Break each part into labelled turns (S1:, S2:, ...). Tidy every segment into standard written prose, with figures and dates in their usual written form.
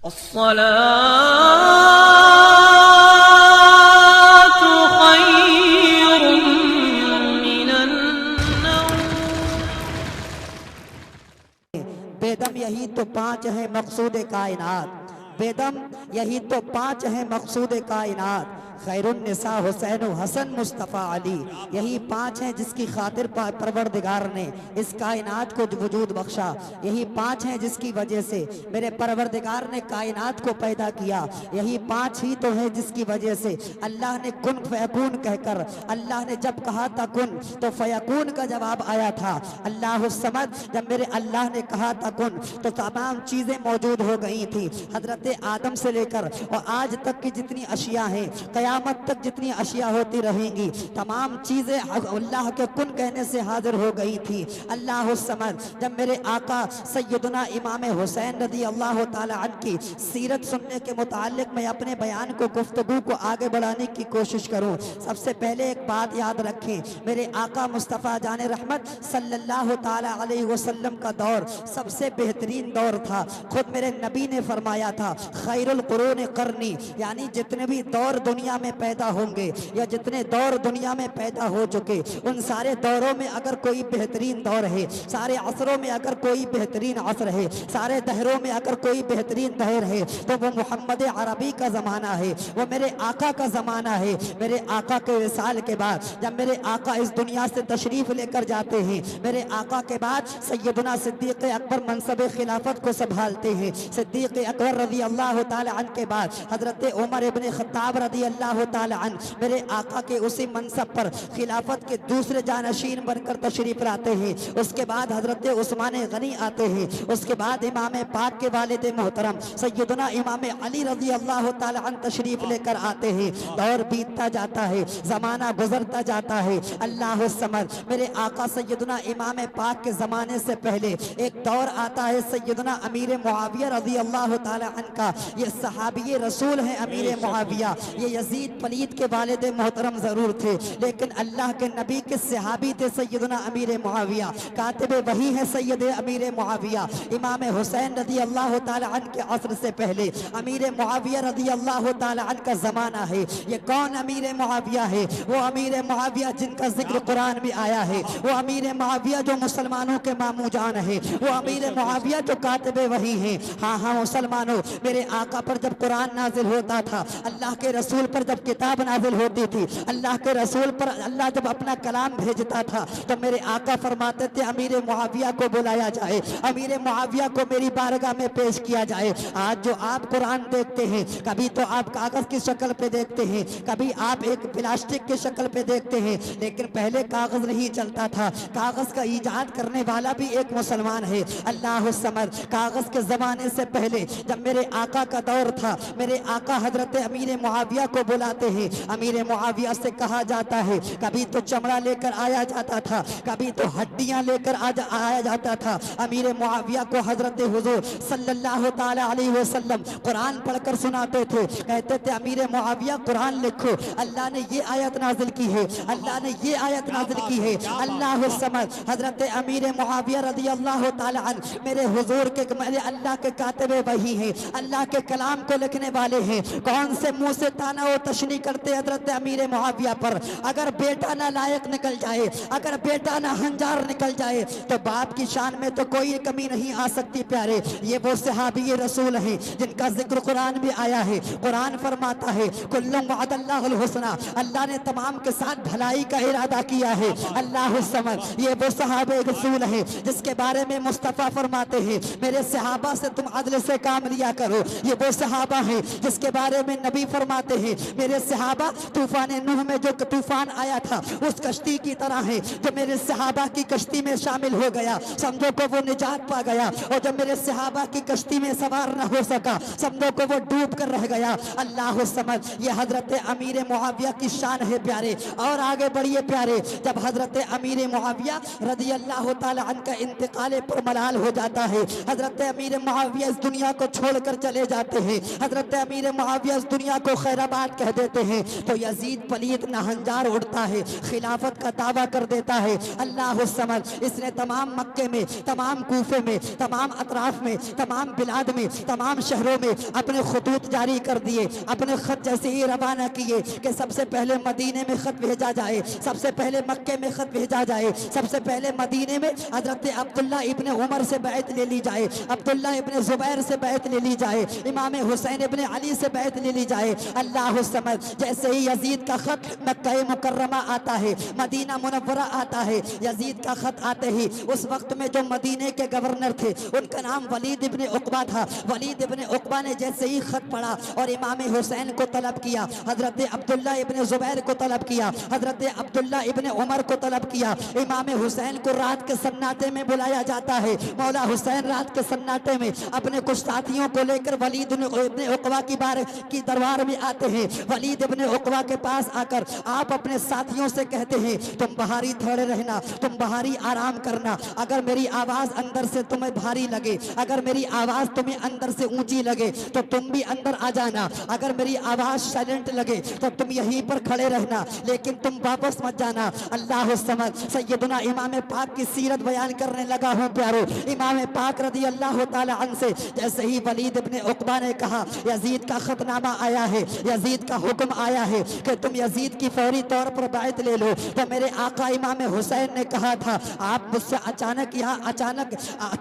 S1: अस्सलातु खैरुम मिनन नौम।
S2: बेदम यही तो पांच है मकसूद कायनात, बेदम यही तो पांच है मकसूद कायनात, खैरुन्निसा हुसैन हसन मुस्तफ़ा अली। यही पांच हैं जिसकी खातिर परवरदिगार ने इस कायनात को वजूद बख्शा। यही पांच हैं जिसकी वजह से मेरे परवरदिगार ने कायनात को पैदा किया। यही पांच ही तो है जिसकी वजह से अल्लाह ने कुन फयकून कहकर, अल्लाह ने जब कहा था कुन तो फयकून का जवाब आया था। अल्लाह समद, जब मेरे अल्लाह ने कहा था कुन तो तमाम चीज़ें मौजूद हो गई थी। हजरत आदम से लेकर और आज तक की जितनी अशिया हैं, क़यामत तक जितनी अशिया होती रहेंगी, तमाम चीज़ें अल्लाह के कुन कहने से हाजिर हो गई थी। अल्लाह समद, जब मेरे आका सैयदना इमाम हुसैन रज़ी अल्लाह ताला अन्हु की सीरत सुनने के मुताल्लिक मैं अपने बयान को, गुफ्तगू को आगे बढ़ाने की कोशिश करूँ। सबसे पहले एक बात याद रखें, मेरे आका मुस्तफ़ा जान रहमत सल्लल्लाहु ताला अलैहि वसल्लम का दौर सबसे बेहतरीन दौर था। खुद मेरे नबी ने फरमाया था खैरुल कुरून करनी, यानी जितने भी दौर दुनिया में पैदा होंगे या जितने दौर दुनिया में पैदा हो चुके, उन सारे दौरों में अगर कोई बेहतरीन दौर है, सारे असरों में अगर कोई बेहतरीन असर है, सारे दहरों में अगर कोई बेहतरीन दहर है, तो वो मोहम्मद अरबी का ज़माना है, वो मेरे आका का ज़माना है। मेरे आका के विसाल के बाद जब मेरे आका इस दुनिया से तशरीफ़ लेकर जाते हैं, मेरे आका के बाद सैयदना सिद्दीक़ अकबर मनसब खिलाफत को संभालते हैं। सिद्दीक़ अकबर रज़ी अल्लाह ताला अन्हु के बाद हज़रत उमर इब्न ख़त्ताब रज़ी अल्लाह ताला अन्हु मेरे आका के उसी मनसब पर खिलाफत के दूसरे जानशीन बनकर तशरीफ लाते हैं। उसके बाद हज़रत उस्मान गनी आते हैं। उसके बाद इमाम पाक के वालिद मोहतरम सैयदना इमाम अली रज़ी अल्लाह ताला अन्हु तशरीफ लेकर आते हैं। दौर बीतता जाता है, ज़माना गुजरता जाता है। अल्लाह समद, मेरे आका सैयदना इमाम पाक के ज़माने से पहले एक दौर आता है सैयदना अमीर मुआविया रज़ी अल्लाह ताला अन्हु का। ये सहाबी रसूल हैं अमीर मुआविया, ये यजीद पलीद के वालिद मोहतरम ज़रूर थे, लेकिन अल्लाह के नबी के सहाबी थे सैयदना अमीर मुआविया। कातिब वही है सैयद अमीर मुआविया। इमाम हुसैन रज़ी अल्लाह ताला अन्हु के असर से पहले अमीर मुआविया रज़ी अल्लाह ताला अन्हु का ज़माना है। ये कौन अमीर मुआविया है? वो अमीर मुआविया जिनका जिक्र कुरान में आया है, वो अमीर मुआविया जो मुसलमानों के मामू जान है, वो अमीर मुआविया जो कातिब वही हैं। हाँ हाँ मुसलमानों, मेरे आका पर जब कुरान नाजिल होता था, अल्लाह के रसूल पर जब किताब नाजिल होती थी, अल्लाह के रसूल पर अल्लाह जब अपना कलाम भेजता था, तो मेरे आका फरमाते थे अमीर मुआविया को बुलाया जाए, अमीर मुआविया को मेरी बारगाह में पेश किया जाए। आज जो आप कुरान देखते हैं, कभी तो आप कागज़ की शक्ल पे देखते हैं, कभी आप एक प्लास्टिक की शक्ल पे देखते हैं, लेकिन पहले कागज़ नहीं चलता था। कागज़ का ईजाद करने वाला भी एक मुसलमान है। अल्लाह समद, कागज़ के ज़माने से पहले जब मेरे आका का दौर था, मेरे आका हजरत अमीर मुआविया को बुलाते हैं। अमीर मुआविया से कहा जाता है, कभी तो चमड़ा लेकर आया जाता था, कभी तो हड्डियां लेकर आया जाता था। अमीर मुआविया को हजरत हुजूर सल्लल्लाहु ताला अलैहि वसल्लम कुरान पढ़कर सुनाते थे। कहते थे अमीर मुआविया कुरान लिखो, अल्लाह ने ये आयत नाजिल की है, अल्लाह ने ये आयत नाजिल की है। अल्लाह समद, हजरत अमीर मुआविया रज़ी अल्लाह ताला अन्हु मेरे हुजूर के, मेरे अल्लाह के कातिब वही हैं, अल्लाह के कलाम को लिखने वाले हैं। कौन से मुंह से ताना और तशनी करते हजरत अमीर मुआविया पर? अगर बेटा ना लायक निकल जाए, अगर बेटा ना हंजार निकल जाए, तो बाप की शान में तो कोई कमी नहीं आ सकती प्यारे। ये वो सहाबी रसूल हैं जिनका जिक्र कुरान भी आया है। कुरान फरमाता है कुल्लुम वअदल्लाहुल हुस्ना, अल्लाह ने तमाम के साथ भलाई का इरादा किया है। अल्लाह समद, ये वो सहाबे रसूल हैं जिसके बारे में मुस्तफ़ा फरमाते हैं मेरे सहाबा से तुम अदल से काम लिया करो। ये वो सहाबा हैं जिसके बारे में नबी फरमाते हैं मेरे सहाबा तूफान नूह में जो तूफान आया था उस कश्ती की तरह है। जो मेरे सहाबा की कश्ती में शामिल हो गया, समझो को वो निजात पा गया, और जब मेरे सहाबा की कश्ती में सवार न हो सका, समझो को वो डूब कर रह गया। अल्लाह समझ, ये हजरत अमीर मुआविया की शान है प्यारे। और आगे बढ़िए प्यारे, जब हजरत अमीर मुआविया रज़ी अल्लाह ताला अन्हु का इंतकाल परमलाल हो जाता है, हजरत अमीर मुआविया इस दुनिया को छोड़कर चले जाते हैं। हजरत अमीर मुआविया इस दुनिया को खैराबाद कह देते हैं तो यजीद पलीत नहंजार उड़ता है, खिलाफत का दावा कर देता है। अल्लाह समझ, इसने तमाम मक्के में, तमाम कूफे में, तमाम अतराफ में, तमाम बिलाद में, तमाम शहरों में अपने खतूत जारी कर दिए। अपने खत जैसे ही रवाना किए कि सबसे पहले मदीने में खत भेजा जाए, सबसे पहले मक्के में खत भेजा जाए, सबसे पहले मदीने में हजरत अब्दुल्ला इब्ने उमर से बैत ले ली जाए, अब्दुल्ला इब्ने जुबैर से बैत ले ली जाए, इमाम हुसैन इब्ने अली से बैत ले ली जाए। अल्लाह समझ, जैसे ही यजीद का खत मक्का मुकर्रमा आता है, मदीना मुनव्वरा आता है, यजीद का खत आते ही उस वक्त में जो मदीने के गवर्नर थे उनका नाम वलीद इब्ने उक़बा था। वलीद इब्ने उक़बा ने जैसे ही खत पढ़ा और इमाम हुसैन को तलब किया, हजरत अब्दुल्ला इब्ने जुबैर को तलब किया, हजरत अब्दुल्ला इब्ने उमर को तलब किया। इमाम हुसैन को रात के सन्नाटे में बुलाया जाता है। मौला हुसैन रात के सन्नाटे में अपने कुछ साथियों को लेकर वलीद इब्ने उक़बा की दरबार में आते हैं। वलीद इब्ने उक़बा के पास आकर आप अपने साथियों से कहते हैं तुम बाहरी थोड़े रहना, तुम बाहरी आराम करना। अगर मेरी आवाज़ अंदर से तुम्हें भारी लगे, अगर मेरी आवाज़ तुम्हें अंदर से ऊंची लगे तो तुम भी अंदर आ जाना। अगर मेरी आवाज़ साइलेंट लगे तो तुम यहीं पर खड़े रहना, लेकिन तुम वापस मत जाना। अल्लाह समझ, सैयदना इमाम पाक की सीरत बयान करने लगा हूँ प्यारो। इमाम पाक रज़ी अल्लाह ताला अन्हु से जैसे ही वलीद इब्ने उक़बा ने कहा यजीद का खतनामा आया है, यजीद का हुक्म आया है कि तुम यजीद की फौरी तौर पर बैत ले लो, तो मेरे आका इमाम हुसैन ने कहा था आप मुझसे अचानक यहाँ अचानक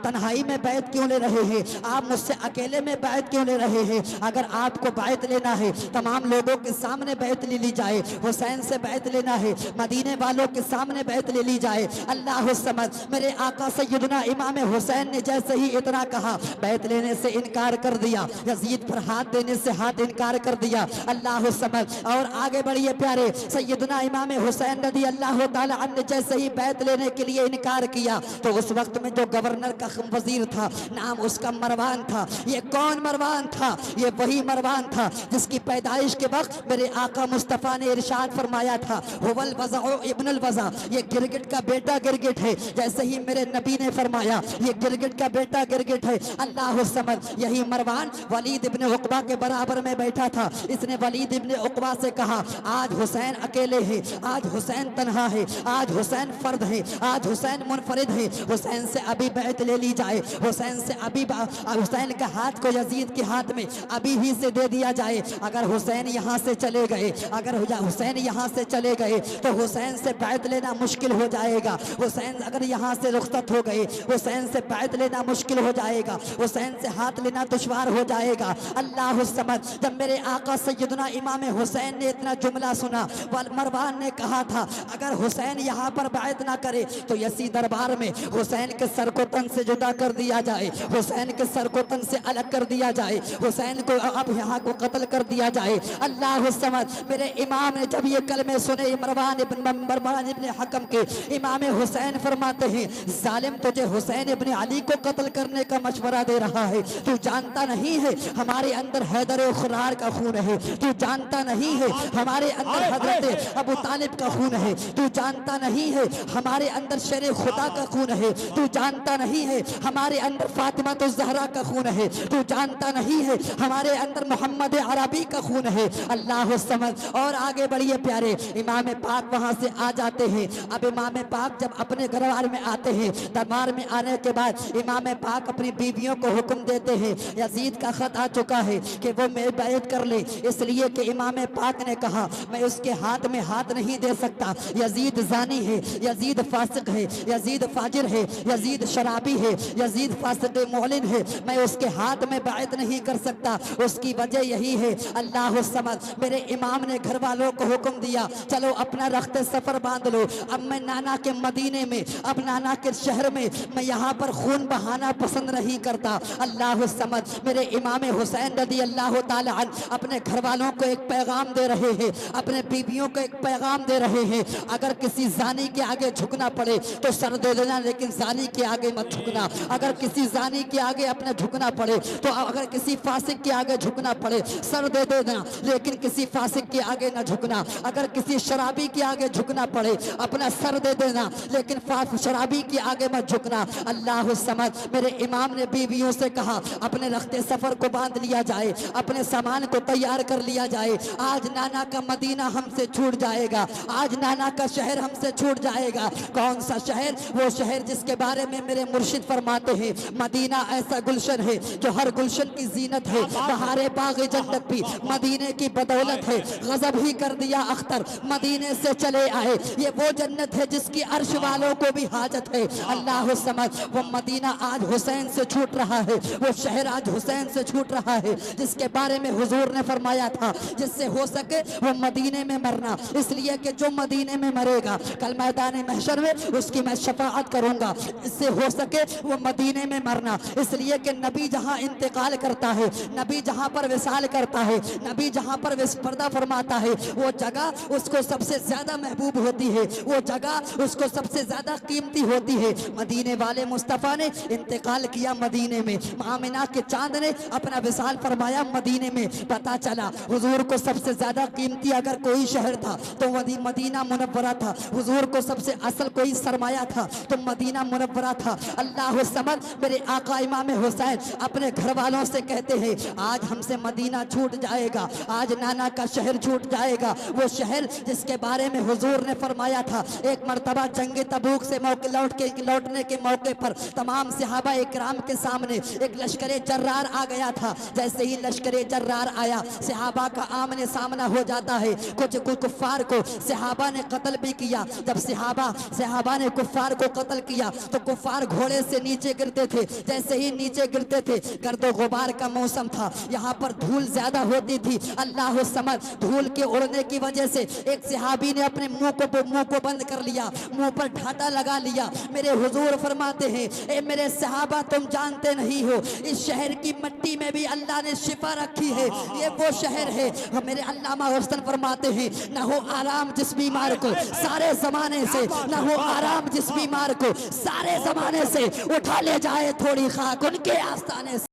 S2: तन्हाई में बैत क्यों ले रहे हैं, आप मुझसे अकेले में बैत क्यों ले रहे हैं। अगर आपको बैत लेना है तमाम लोगों के सामने बैत ले ली जाए, हुसैन से बैत लेना है मदीने वालों के सामने बैत ले ली जाए। अल्लाह समझ, मेरे आका सैयदना इमाम हुसैन ने जैसे ही इतना कहा बैत लेने से इनकार कर दिया, यजीद पर हाथ देने से हाथ इनकार कर दिया। अल्लाह समझ, और आगे बढ़िए प्यारे, सैयदना इमाम हुसैन रज़ी अल्लाह ताला अन्हु ने जैसे ही बैत लेने के लिए इनकार किया तो उस वक्त में जो गवर्नर का वजीर था नाम उसका मरवान था। ये कौन मरवान था? ये वही मरवान था जिसकी पैदाइश के वक्त मेरे आका मुस्तफ़ा ने इरशाद फरमाया था हुवल वज़ा इब्नुल वज़ा, ये गिरगिट का बेटा गिरगिट है। जैसे ही मेरे नबी ने फरमाया ये गिरगिट का बेटा गिरगिट है। अल्लाह समझ, यही मरवान वलीद इब्ने उक़बा के बराबर में बैठा था। इसने वलीद इब्ने उक़बा से कहा आज हुसैन अकेले है, आज हुसैन तन्हा है, आज हुसैन फर्द है, आज हुसैन मुनफरिद है। हुसैन से अभी बैत ले ली जाए, हुसैन से अभी हुसैन के हाथ को यजीद के हाथ में अभी ही से दे दिया जाए। अगर हुसैन यहाँ से चले गए, अगर हुसैन यहाँ से चले गए तो हुसैन से बैत लेना मुश्किल हो जाएगा। हुसैन अगर यहाँ से रुखसत हो गए, हुसैन से बैत लेना मुश्किल हो जाएगा, हुसैन से हाथ लेना दुश्वार हो जाएगा। अल्लाह समझ, जब मेरे आका सैयदना इमाम हुसैन ने इतना जुमला सुना, मरवान ने कहा था अगर हुसैन यहाँ पर बैत ना करे तो यसी दरबार में हुसैन के सर को तन से जुदा कर दिया जाए, हुसैन के सर को तन से अलग कर दिया जाए, हुसैन को अब यहाँ को कत्ल कर दिया जाए। अल्लाह समझ, मेरे इमाम ने जब ये कलमे सुने मरवान इब्ने हकम के, इमाम हुसैन फरमाते हैं जालिम तुझे हुसैन इब्ने अली को कत्ल करने का मशवरा दे रहा है, तू जानता नहीं है हमारे अंदर हैदर खुरार का खून है, तू जानता नहीं है हमारे अंदर हजरत अबू तालिब का खून है, तू जानता नहीं है हमारे अंदर शेर खुदा का खून है, तू जानता नहीं है हमारे अंदर फातिमा तो ज़हरा का खून है, तू जानता नहीं है हमारे अंदर मोहम्मद अरबी का खून है। अल्लाह समझ, और आगे बढ़िए प्यारे, इमाम पाक वहाँ से आ जाते हैं। अब इमाम पाक जब अपने दरबार में आते हैं, दरबार में आने के बाद इमाम पाक अपनी बीवियों को हुक्म देते हैं यजीद का खत आ चुका है कि वो मेरी बैत कर ले, इसलिए कि इमाम पाक ने कहा मैं उसके हाथ में हाथ नहीं दे सकता, यजीद जानी है, यजीद फासिक है, यजीद फाजिर है, यजीद शराबी है, यजीद फासिक मौलिन है, मैं उसके हाथ में बैत नहीं कर सकता। उसकी वजह यही है। अल्लाह समझ, मेरे इमाम ने घर वालों को हुक्म दिया चलो अपना रख्ते सफर बांध लो, अब मैं नाना के मदीने में, अब नाना के शहर में मैं यहाँ पर खून बहाना पसंद नहीं करता। अल्लाह समझ, मेरे इमाम हुसैन रज़ी अल्लाह ताला अन्हु अपने घर वालों को एक पैगाम दे रहे हैं, अपने बीवियों को एक पैगाम दे रहे हैं, अगर किसी जानी के आगे झुकना पड़े तो सर दे देना, लेकिन जानी के आगे मत झुकना। अगर किसी जानी के आगे अपने झुकना पड़े तो अगर किसी फासिक के आगे झुकना पड़े सर दे देना, लेकिन किसी फासिक के आगे न झुकना। अगर किसी शराबी के आगे झुकना पड़े अपना सर दे देना, लेकिन शराबी के आगे मत झुकना। अल्लाह समझ, मेरे इमाम ने बीवियों से कहा अपने रख्ते सफर को बांध लिया जाए, अपने सामान को तैयार कर लिया जाए। आज नाना का मदीना हमसे छूट जाएगा, आज नाना का शहर हमसे छूट जाएगा। कौन सा शहर? वो शहर जिसके बारे में मेरे मुर्शिद फरमाते हैं, मदीना ऐसा गुलशन है जो हर गुलशन की जीनत है। बहारे बाग जन्नत भी मदीने की बदौलत है। गजब ही कर दिया अख्तर, मदीने से चले आए। ये वो जन्नत है जिसकी अर्श वालों को भी हाजत है। अल्लाह समझ, वो मदीना आज हुसैन से छूट रहा है, वो शहर आज हुसैन से छूट रहा है, जिसके बारे में हुजूर ने फरमाया था जिससे हो सके वो मदीने में मरना, इसलिए कि जो मदीने में मरेगा कल मैदान महशर में उसकी मैं शफाअत करूंगा। इससे हो सके वो मदीने में मरना, इसलिए कि नबी जहां इंतकाल करता है, नबी जहां पर विसाल करता है, नबी जहां पर पर्दा फरमाता है, वो जगह उसको सबसे ज्यादा महबूब होती है, वो जगह उसको सबसे ज्यादा कीमती होती है। मदीने वाले मुस्तफ़ा ने इंतकाल किया मदीने में, आमिना के चांद ने अपना विसाल फरमाया मदीने में। पता चला हुजूर को सबसे ज्यादा कीमती अगर कोई शहर था तो मदीना मुनव्वरा था। हुजूर को सबसे असल कोई सरमाया था तो मदीना मुनव्वरा था। अल्लाह समझ, मेरे आका इमाम हुसैन अपने घर वालों से कहते हैं आज हमसे मदीना छूट जाएगा, आज नाना का शहर छूट जाएगा। वो शहर जिसके बारे में हुजूर ने फरमाया था, एक मर्तबा जंग तबूक से लौटने के मौके पर तमाम सहाबा इकराम के सामने एक लश्कर जर्रार आ गया था। जैसे ही लश्कर जर्रार आया, सहाबा का आमने सामना हो जाता है। कुछ कुफ्फार को सहाबा ने कत्ल भी किया। जब सहाबा ने कुफ्फार को कत्ल किया तो कुफ्फार घोड़े से नीचे गिरते थे। जैसे ही नीचे गिरते थे, गर्दो गुबार का मौसम था, यहाँ पर धूल ज्यादा होती थी। अल्लाह समझ, धूल के उड़ने की वजह से एक सहाबी ने अपने मुंह को बंद कर लिया, मुंह पर ढाटा लगा लिया। मेरे हुजूर फरमाते हैं, ए मेरे सहाबा तुम जानते नहीं हो इस शहर की मिट्टी में भी अल्लाह ने शिफा रखी है, ये वो शहर है। मेरे अल्लामा हुसैन फरमाते हैं, न हो आराम जिस बीमार को सारे जमाने से, न हो आराम जिस बीमार को सारे जमाने से, उठा ले जाए थोड़ी खाक उनके आस्थाने से।